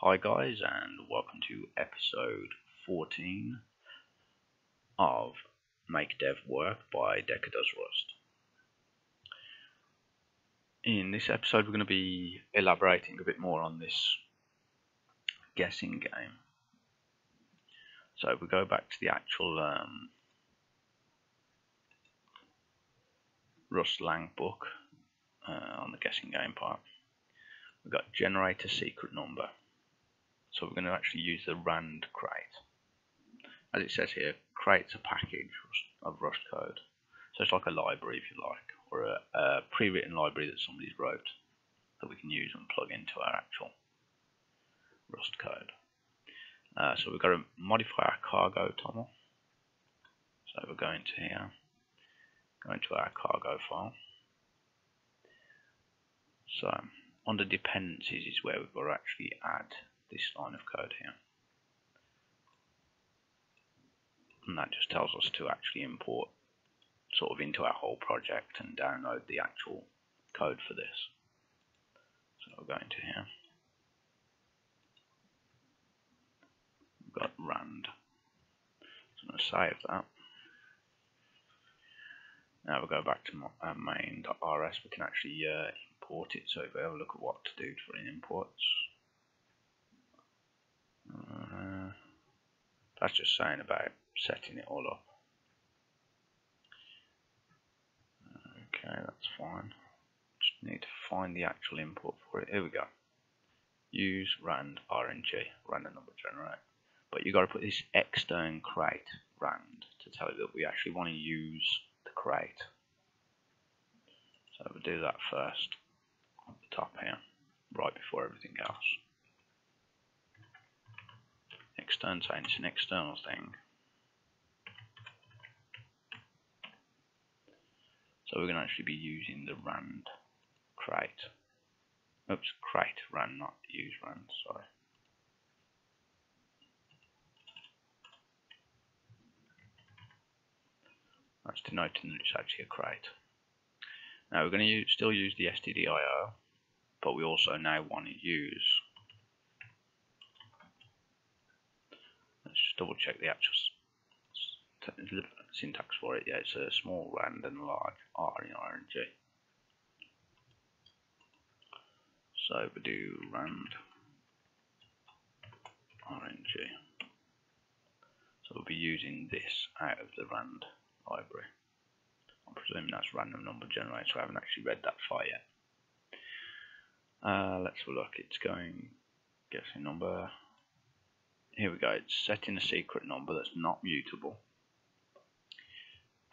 Hi guys, and welcome to episode 14 of Make Dev Work by Decker Does Rust. In this episode we're going to be elaborating a bit more on this guessing game. So if we go back to the actual Rust Lang book on the guessing game part, we've got generate a secret number. So we're going to actually use the rand crate. As it says here, crate's a package of Rust code. So it's like a library, if you like, or a pre-written library that somebody's wrote that we can use and plug into our actual Rust code. So we've got to modify our cargo tunnel. So we're going to here, go into our cargo file. So under dependencies is where we've got to actually add this line of code here. And that just tells us to actually import sort of into our whole project and download the actual code for this. So we're going to here. We've got rand. So I'm going to save that. Now we'll go back to our main.rs. We can actually import it. So if we have a look at what to do for imports. That's just saying about setting it all up. Okay, that's fine. Just need to find the actual import for it. Here we go. Use rand RNG, random number generator. But you got to put this extern crate rand to tell it that we actually want to use the crate. So we'll do that first at the top here, right before everything else. Extern saying it's an external thing. So we're going to actually be using the rand crate. Oops, crate rand, not use rand, sorry. That's denoting that it's actually a crate. Now we're going to still use the stdio, but we also now want to use, let's just double check the actual syntax for it. Yeah, it's a small rand and a large R in RNG. So we do rand RNG. So we'll be using this out of the rand library. I'm presuming that's random number generator, so I haven't actually read that far yet. Let's have a look. It's going guessing number. Here we go. It's setting a secret number that's not mutable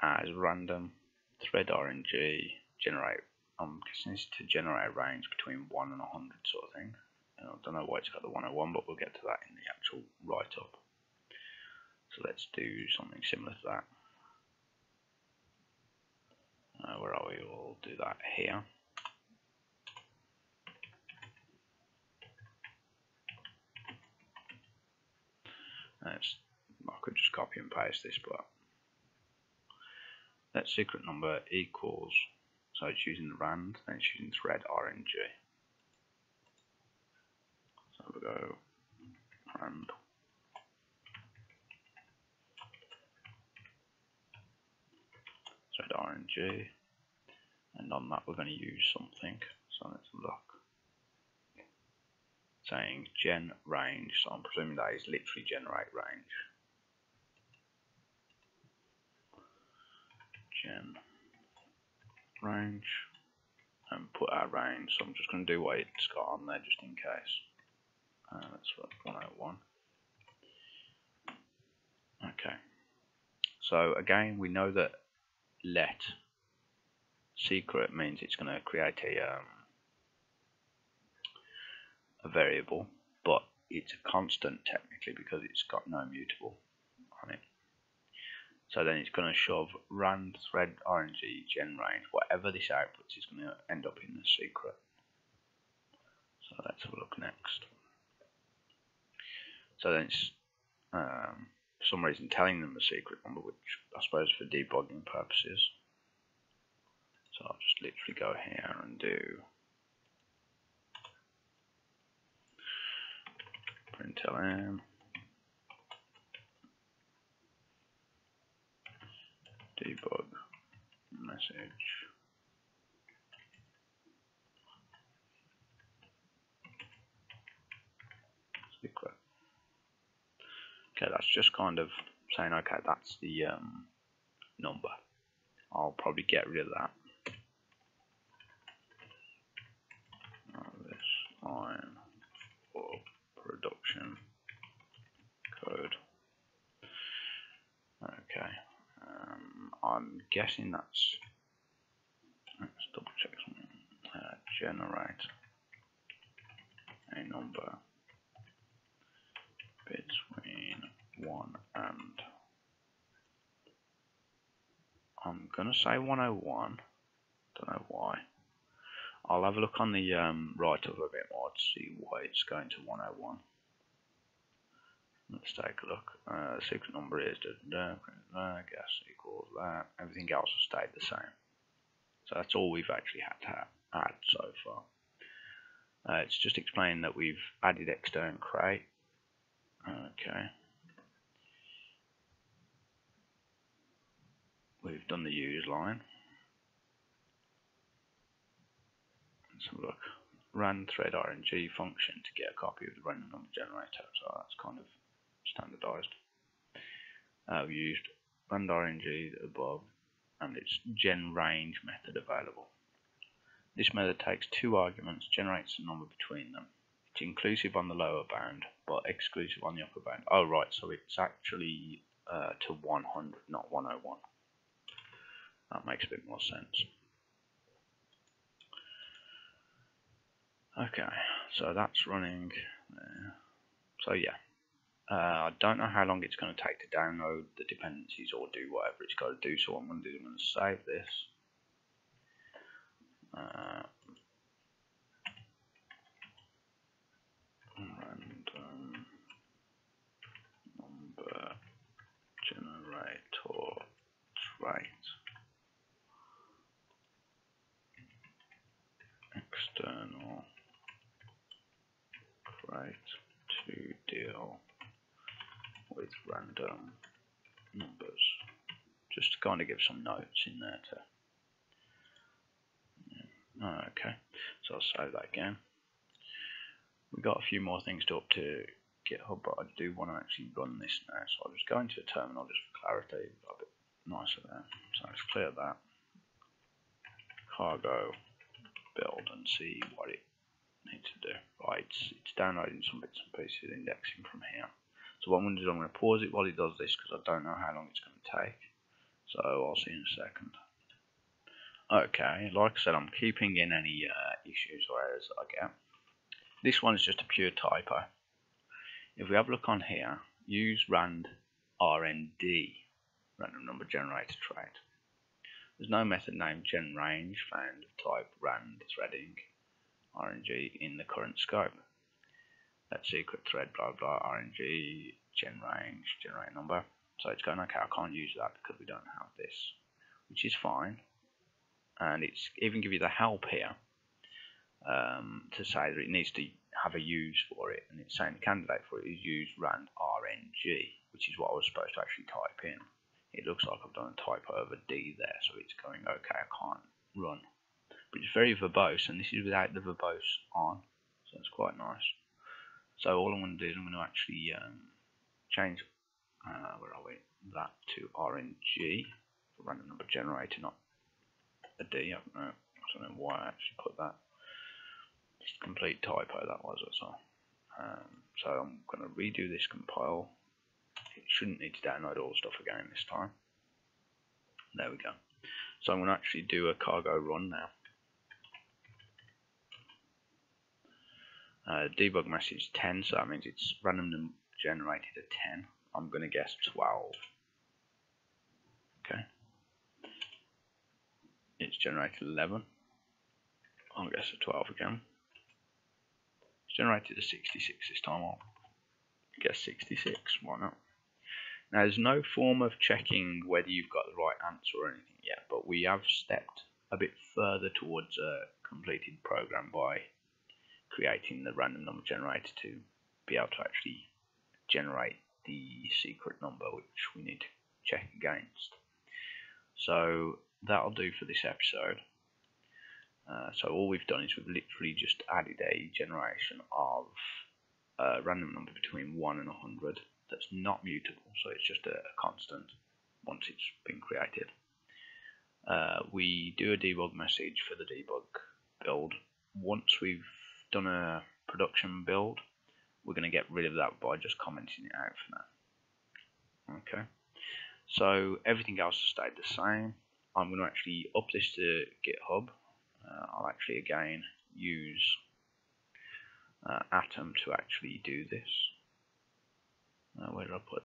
as random thread RNG generate. I'm guessing it's to generate a range between 1 and 100 sort of thing. I don't know why it's got the 101, but we'll get to that in the actual write-up. So let's do something similar to that. Where are we? We'll do that here. I could just copy and paste this, but that secret number equals, so it's using the rand, then it's using thread RNG. So we'll go rand. Thread RNG, and on that we're going to use something. So let's look. Saying gen range, so I'm presuming that is literally generate range. Gen range, and put our range. So I'm just going to do what it's got on there just in case. That's 101. Okay. So again, we know that let secret means it's going to create a variable, but it's a constant technically because it's got no mutable on it. So then it's going to shove rand thread RNG gen range, whatever this outputs is going to end up in the secret. So let's have a look next. So then it's for some reason telling them the secret number, which I suppose for debugging purposes. So I'll just literally go here and do println debug message. Secret. Okay, that's just kind of saying, okay, that's the number. I'll probably get rid of that. This line for production code. Okay, I'm guessing that's. Let's double check something. Generate a number between 1 and. I'm gonna say 101. Don't know why. I'll have a look on the write-up a bit more to see why it's going to 101. Let's take a look. The secret number is guess equals that. Everything else has stayed the same. So that's all we've actually had to add so far. It's just explaining that we've added extern crate. Okay. We've done the use line. Let's have a look. Ran thread RNG function to get a copy of the random number generator. So that's kind of standardized. We used rand RNG above, and its gen range method available. This method takes two arguments, generates a number between them. It's inclusive on the lower bound, but exclusive on the upper bound. Oh right, so it's actually to 100, not 101. That makes a bit more sense. Okay, so that's running there. So yeah, I don't know how long it's going to take to download the dependencies or do whatever it's got to do. So what I'm going to do is I'm going to save this. Random number generator trait external crate to deal with random numbers, just to kind of give some notes in there to. Okay, so I'll save that again. We've got a few more things to up to GitHub, but I do want to actually run this now, so I'll just go into a terminal just for clarity, a bit nicer there. So let's clear that. Cargo build and see what it needs to do. Right, it's downloading some bits and pieces, indexing from here. So what I'm going to do, I'm going to pause it while it does this because I don't know how long it's going to take. So I'll see in a second. Okay, like I said, I'm keeping in any issues or errors that I get. This one is just a pure typo. If we have a look on here, use rand RND, random number generator trait. There's no method named genRange found of type rand threading RNG in the current scope. That secret thread blah blah RNG genRange generate number. So it's going, okay, I can't use that because we don't have this, which is fine. And it's even give you the help here to say that it needs to have a use for it, and it's saying the candidate for it is use rand RNG, which is what I was supposed to actually type in. It looks like I've done a typo of a D there, so it's going, okay, I can't run. But it's very verbose, and this is without the verbose on, so it's quite nice. So all I'm going to do is I'm going to actually change, where are we, that to RNG, for random number generator, not a D. I don't know why I actually put that. Just a complete typo that was, that's all. So I'm going to redo this compile. It shouldn't need to download all the stuff again this time. There we go. So I'm going to actually do a cargo run now. Debug message 10, so that means it's random generated at 10. I'm going to guess 12. Okay. It's generated 11. I'll guess a 12 again. It's generated a 66 this time. I'll guess 66. Why not? Now, there's no form of checking whether you've got the right answer or anything yet, but we have stepped a bit further towards a completed program by creating the random number generator to be able to actually generate the secret number which we need to check against. So that'll do for this episode. So all we've done is we've literally just added a generation of a random number between 1 and 100 that's not mutable, so it's just a constant once it's been created. We do a debug message for the debug build. Once we've done a production build, we're going to get rid of that by just commenting it out for now. Okay, so everything else has stayed the same. I'm going to actually up this to GitHub. I'll actually again use Atom to actually do this. Where did I put